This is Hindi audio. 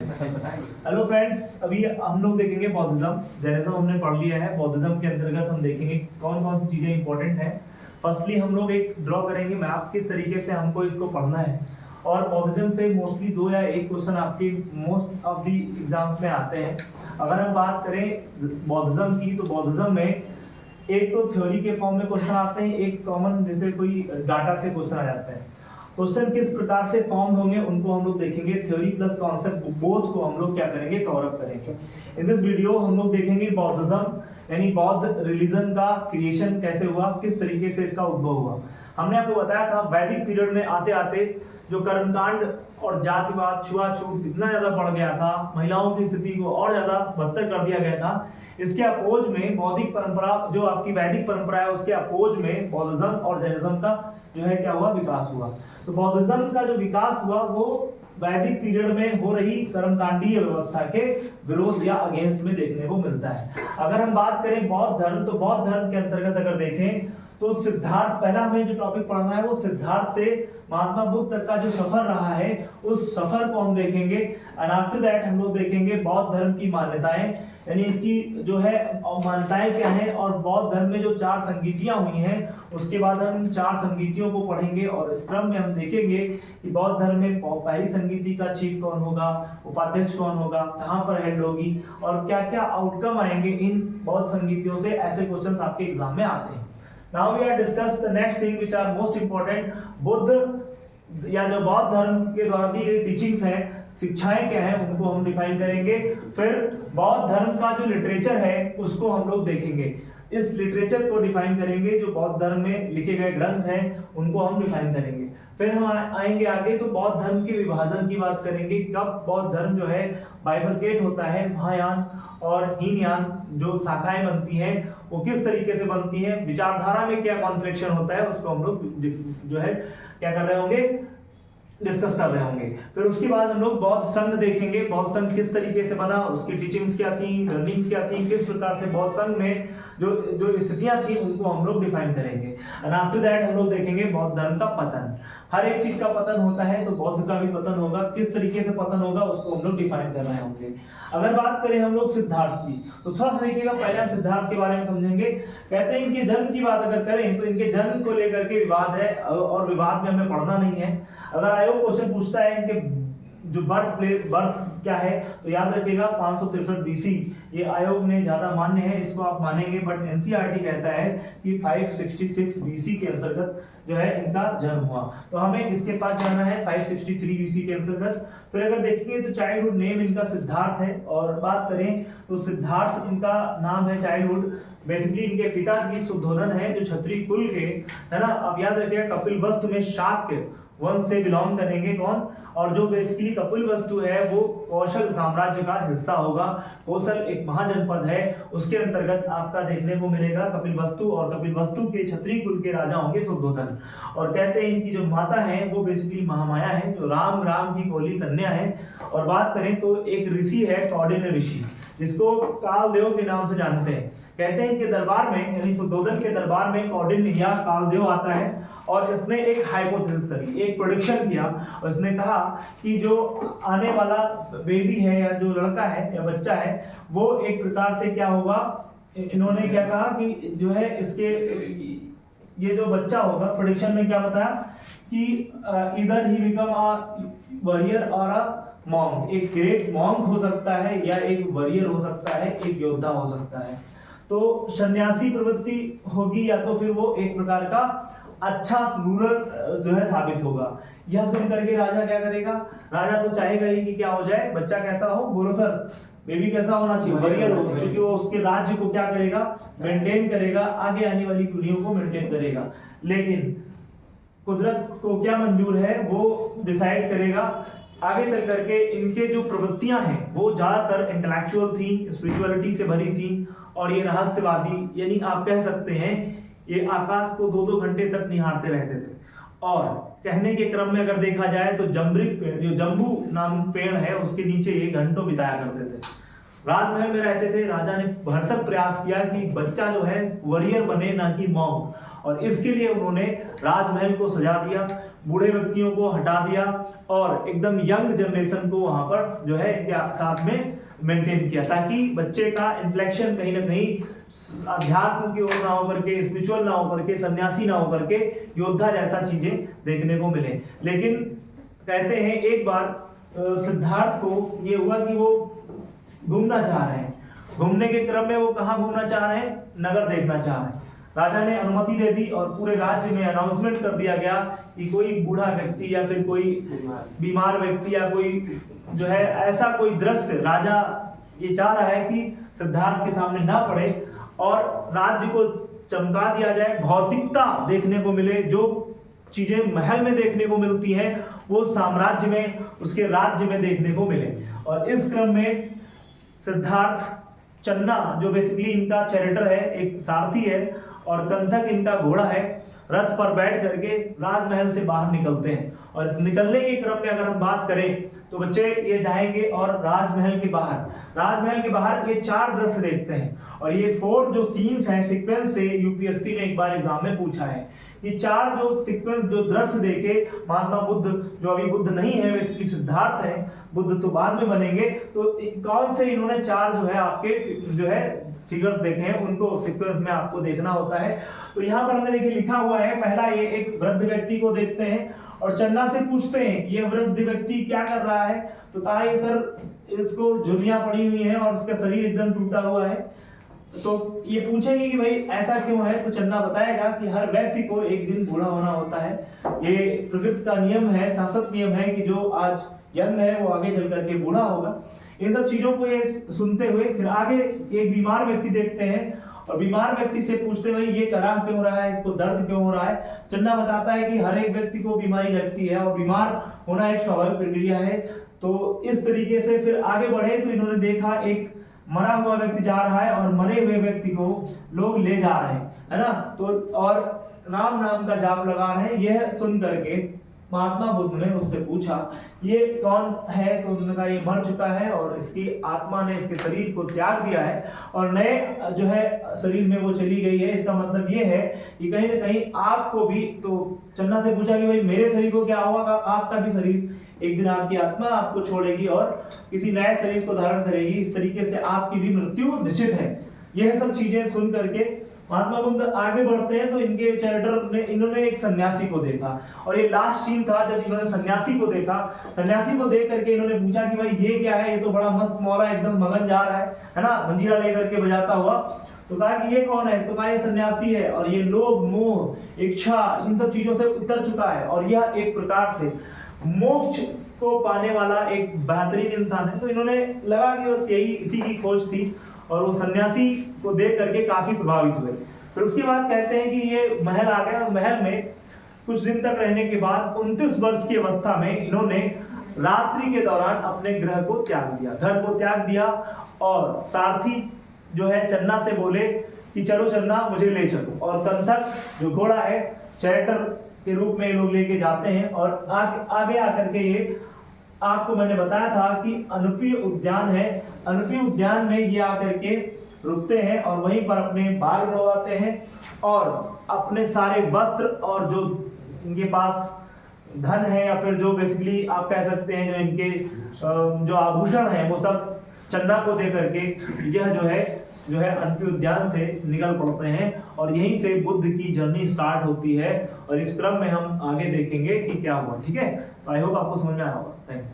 हेलो फ्रेंड्स, अभी हम लोग देखेंगे बौद्धिज्म। जैनिज्म हमने पढ़ लिया है। बौद्धिज्म के अंतर्गत हम देखेंगे कौन कौन सी चीजें इंपॉर्टेंट हैं। फर्स्टली हम लोग एक ड्रॉ करेंगे मैप, किस तरीके से हमको इसको पढ़ना है। और बौद्धिज्म से मोस्टली 2 या 1 क्वेश्चन आपके मोस्ट ऑफ दी एग्जाम्स में आते हैं। अगर हम बात करें बौद्धिज्म की, तो बौद्धिज्म में एक तो थ्योरी के फॉर्म में क्वेश्चन आते हैं, एक कॉमन जैसे कोई डाटा से क्वेश्चन आ जाते हैं। क्वेश्चन किस प्रकार से फॉर्म होंगे उनको हम लोग देखेंगे। थ्योरी प्लस कॉन्सेप्ट बोथ को हम लोग क्या करेंगे, कवर अप करेंगे। इन दिस वीडियो हम लोग देखेंगे बौद्धिज्म यानी बौद्ध रिलीजन का क्रिएशन कैसे हुआ, किस तरीके से इसका उद्भव हुआ। हमने आपको बताया था वैदिक पीरियड में आते आते जो कर्मकांड और जातिवाद, छुआछूत इतना ज्यादा बढ़ गया था, महिलाओं की स्थिति को और ज्यादा बदतर कर दिया गया था। इसके अपोज में बौद्धिक परंपरा, जो आपकी वैदिक परंपरा है, उसके अपोज में बौद्धिज्म और जैनिज्म का जो है क्या हुआ, विकास हुआ। तो बौद्धिज्म का जो विकास हुआ वो वैदिक पीरियड में हो रही कर्मकांडीय व्यवस्था के विरोध या अगेंस्ट में देखने को मिलता है। अगर हम बात करें बौद्ध धर्म, तो बौद्ध धर्म के अंतर्गत अगर देखें तो सिद्धार्थ, पहला हमें जो टॉपिक पढ़ना है वो सिद्धार्थ से महात्मा बुद्ध तक का जो सफर रहा है उस सफर को हम देखेंगे। एंड आफ्टर दैट हम लोग देखेंगे बौद्ध धर्म की मान्यताएं, यानी इसकी जो है मान्यताएं क्या हैं, और बौद्ध धर्म में जो 4 संगीतियां हुई हैं उसके बाद हम 4 संगीतियों को पढ़ेंगे। और इस क्रम में हम देखेंगे कि बौद्ध धर्म में पहली संगीति का चीफ कौन होगा, उपाध्यक्ष कौन होगा, कहाँ पर हेड होगी, और क्या क्या आउटकम आएंगे इन बौद्ध संगीतियों से। ऐसे क्वेश्चन आपके एग्जाम में आते हैं। Now we are discuss the next thing which are most important। Buddha या जो बौद्ध धर्म के द्वारा दी गई टीचिंग्स हैं, शिक्षाएं क्या हैं, उनको हम डिफाइन करेंगे। फिर बौद्ध धर्म का जो लिटरेचर है उसको हम लोग देखेंगे। इस लिटरेचर को डिफाइन करेंगे, जो बौद्ध धर्म में लिखे गए ग्रंथ हैं उनको हम डिफाइन करेंगे। फिर हम आएंगे आगे तो बौद्ध धर्म के विभाजन की बात करेंगे, कब बौद्ध धर्म जो है बाइफरकेट होता है, महायान और हीनयान जो शाखाएं बनती हैं वो किस तरीके से बनती हैं, विचारधारा में क्या कॉन्फ्लिक्शन होता है, उसको हम लोग जो है क्या कर रहे होंगे, डिस्कस कर रहे होंगे। फिर उसके बाद हम लोग बौद्ध संघ देखेंगे, बौद्ध संघ किस तरीके से बना, उसकी टीचिंग्स क्या थी, लर्निंग्स क्या थी, किस प्रकार से बौद्ध संघ में जो स्थितियां थी उनको हम लोग डिफाइन करेंगे। एंड आफ्टर दैट हम लोग देखेंगे बौद्ध धर्म का पतन। हर एक चीज का पतन होता है तो बौद्ध का भी पतन होगा, किस तरीके से पतन होगा उसको हम लोग डिफाइन कर रहे होंगे। अगर बात करें हम लोग सिद्धार्थ की, तो थोड़ा सा देखिएगा, पहले हम सिद्धार्थ के बारे में समझेंगे। कहते हैं इनके जन्म की बात अगर करें तो इनके जन्म को लेकर के विवाद है, और विवाद में हमें पढ़ना नहीं है। अगर आयोग क्वेश्चन पूछता है इनके जो बर्थ क्या है, तो याद रखिएगा 563 बीसी ये आयोग ने ज्यादा मान्य है, इसको आप मानेंगे। बट एनसीईआरटी कहता है कि 566 बीसी के अंतर्गत जो है इनका जन्म हुआ, तो हमें इसके पास जाना है 563 बीसी के अंतर्गत। फिर अगर देखेंगे तो चाइल्डहुड नेम इनका सिद्धार्थ है, और बात करें तो सिद्धार्थ इनका नाम है चाइल्डहुड। बेसिकली इनके पिताजी शुद्धोधन है जो क्षत्रिय कुल के है ना। अब याद रखिएगा कपिलवस्तु में शाक्य वंश से बिलोंग करेंगे कौन, और जो बेसिकली कपिलवस्तु है वो कौशल साम्राज्य का हिस्सा होगा। कौशल एक महाजनपद है, उसके अंतर्गत आपका देखने को मिलेगा कपिलवस्तु, और कपिलवस्तु के क्षत्रिय कुल के राजा होंगे शुद्धोधन। और कहते हैं इनकी जो माता है वो बेसिकली महामाया है, जो राम की कोली कन्या है। और बात करें तो एक ऋषि है कौंडिन्य ऋषि, जिसको कालदेव के नाम से जानते हैं। कहते हैं इनके दरबार में, यानी शुद्धोधन के दरबार में कौंडिन्य या कालदेव आता है, और इसने एक हाइपोथेसिस करी, एक प्रेडिक्शन किया, और इसने कहा कि जो आने वाला बेबी है या जो लड़का है या बच्चा है वो एक प्रकार से क्या होगा। इन्होंने क्या कहा कि जो है इसके ये जो बच्चा होगा, प्रेडिक्शन में क्या बताया कि इधर ही बिकम अ वॉरियर और अ मॉन्क, एक ग्रेट मॉन्क हो सकता है, या एक वॉरियर हो सकता है, एक योद्धा हो सकता है। तो सन्यासी प्रवृत्ति होगी, या तो फिर वो एक प्रकार का अच्छा रूलर जो है साबित होगा। यह सुन करके राजा क्या करेगा, राजा तो चाहेगा ही कि क्या हो जाए, बच्चा कैसा हो, बोलो सर, बेबी कैसा होना चाहिए, वॉरियर हो, क्योंकि वो उसके राज्य को क्या करेगा, मेंटेन करेगा, आगे आने वाली पीढ़ियों को मेंटेन करेगा। लेकिन कुदरत को क्या मंजूर है वो डिसाइड करेगा। आगे चल करके इनके जो प्रवृत्तियां हैं वो ज्यादातर इंटेलेक्चुअल थी, स्पिरिचुअलिटी से भरी थी, और ये रहस्यवादी, यानी आप कह सकते हैं ये आकाश को 2-2 घंटे तक निहारते रहते थे। और कहने के क्रम में अगर देखा जाए तो जम्बरिक पेड़, जो जम्बू नाम पेड़ है, उसके नीचे ये घंटों बिताया करते थे। राजमहल में रहते थे। राजा ने भरसक प्रयास किया कि बच्चा जो है वॉरियर बने, ना कि मॉन्क, और इसके लिए उन्होंने राजमहल को सजा दिया। बूढ़े व्यक्तियों को हटा दिया और एकदम यंग जनरेशन को वहां पर जो है इनके साथ में मेंटेन किया, ताकि बच्चे का इंटेलेक्शन कहीं ना कहीं अध्यात्म की ओर ना होकर के, स्पिरिचुअल ना होकर के, सन्यासी ना होकर के योद्धा जैसा चीजें देखने को मिले। लेकिन कहते हैं एक बार सिद्धार्थ को ये हुआ कि वो घूमना चाह रहे हैं, घूमने के क्रम में वो कहाँ घूमना चाह रहे हैं, नगर देखना चाह रहे हैं। राजा ने अनुमति दे दी और पूरे राज्य में अनाउंसमेंट कर दिया गया कि कोई बूढ़ा व्यक्ति या फिर कोई बीमार व्यक्ति या कोई जो है ऐसा कोई दृश्य राजा ये चाह रहा है कि सिद्धार्थ के सामने ना पड़े और राज्य को चमका दिया जाए, भौतिकता देखने को मिले, जो चीजें महल में देखने को मिलती हैं वो साम्राज्य में, उसके राज्य में देखने को मिले। और इस क्रम में सिद्धार्थ चन्ना जो बेसिकली इनका चैरिटर है, एक सारथी है, और कंधक इनका घोड़ा है, रथ पर बैठ करके राजमहल से बाहर निकलते हैं। और इस निकलने के क्रम में अगर हम बात करें तो बच्चे ये जाएंगे और राजमहल के बाहर ये 4 दृश्य देखते हैं। और ये 4 जो सीन्स हैं सीक्वेंस से यूपीएससी ने एक बार एग्जाम में पूछा है। ये 4 जो सीक्वेंस जो दृश्य देखे महात्मा बुद्ध, जो अभी बुद्ध नहीं है बेसिकली सिद्धार्थ है, बुद्ध तो बाद में बनेंगे, तो कौन से इन्होंने 4 जो है आपके जो है फिगर्स देखे हैं, उनको सीक्वेंस में आपको देखना होता है। तो यहाँ पर हमने देखिए लिखा हुआ है, पहला ये एक वृद्ध व्यक्ति को देखते हैं और चन्ना से पूछते हैं ये वृद्ध व्यक्ति क्या कर रहा है, तो कहा ये सर इसको झुर्रियां पड़ी हुई हैं और उसका शरीर एकदम टूटा हुआ है। तो ये पूछेंगे कि भाई ऐसा क्यों है, तो चन्ना बताएगा कि हर व्यक्ति को एक दिन बूढ़ा होना होता है, ये प्रकृति का नियम है, शाश्वत नियम है कि जो आज यंग है वो आगे चल करके बूढ़ा होगा। इन सब चीजों को ये सुनते हुए फिर आगे एक बीमार व्यक्ति देखते हैं और बीमार व्यक्ति से पूछते भाई ये कराह क्यों रहा है, इसको दर्द क्यों हो रहा है। चन्ना बताता है कि हर एक व्यक्ति को बीमारी लगती है और बीमार होना एक स्वाभाविक प्रक्रिया है। तो इस तरीके से फिर आगे बढ़े तो इन्होंने देखा एक मरा हुआ व्यक्ति जा रहा है और मरे हुए व्यक्ति को लोग ले जा रहे हैं, है ना। तो और राम नाम का जाप लगा रहे हैं। यह सुन करके महात्मा बुद्ध ने उससे पूछा ये कौन है, तो उन्होंने कहा ये मर चुका है और इसकी आत्मा ने इसके शरीर को त्याग दिया है और नए जो है शरीर में वो चली गई है। इसका मतलब ये है कि कहीं ना कहीं आपको भी, तो चन्ना से पूछा कि भाई मेरे शरीर को क्या होगा, आपका भी शरीर एक दिन आपकी आत्मा आपको छोड़ेगी और किसी नए शरीर को धारण करेगी, इस तरीके से आपकी भी मृत्यु निश्चित है। यह सब चीजें सुन करके महात्मा बुद्ध आगे बढ़ते हैं तो इनके चैरिटर ने इन्होंने एक सन्यासी को देखा और ये लास्ट सीन था जब इन्होंने सन्यासी को देखा। सन्यासी को देख करके इन्होंने पूछा कि भाई ये क्या है, ये तो बड़ा मस्त मौला एकदम मगन जा रहा है ना, मंजीरा लेकर के बजाता हुआ। तो कहा कि ये कौन है, तो कहा ये सन्यासी है और ये लोभ मोह इच्छा इन सब चीजों से उतर चुका है और यह एक प्रकार से मोक्ष को पाने वाला एक बेहतरीन इंसान है। तो इन्होंने लगा कि बस यही इसी की खोज थी और वो सन्यासी को देख करके काफी प्रभावित हुए। फिर उसके बाद कहते हैं कि ये महल आ गए और महल में कुछ दिन तक रहने के बाद 29 वर्ष की अवस्था में इन्होंने रात्रि के दौरान अपने घर को त्याग दिया और सारथी जो है चन्ना से बोले कि चलो चन्ना मुझे ले चलो, और कंधक जो घोड़ा है चैरिटर के रूप में लोग लेके जाते हैं और आगे आकर के ये आपको मैंने बताया था कि अनुपी उद्यान है, अनुपी उद्यान में ये आकर के रुकते हैं और वहीं पर अपने बाल बढ़वाते हैं और अपने सारे वस्त्र और जो इनके पास धन है या फिर जो बेसिकली आप कह सकते हैं जो इनके जो आभूषण हैं वो सब चन्ना को दे करके यह जो है अनुपी उद्यान से निकल पड़ते हैं और यहीं से बुद्ध की जर्नी स्टार्ट होती है। और इस क्रम में हम आगे देखेंगे कि क्या हुआ। ठीक है, आई होप आपको समझ में आया होगा। Thank you.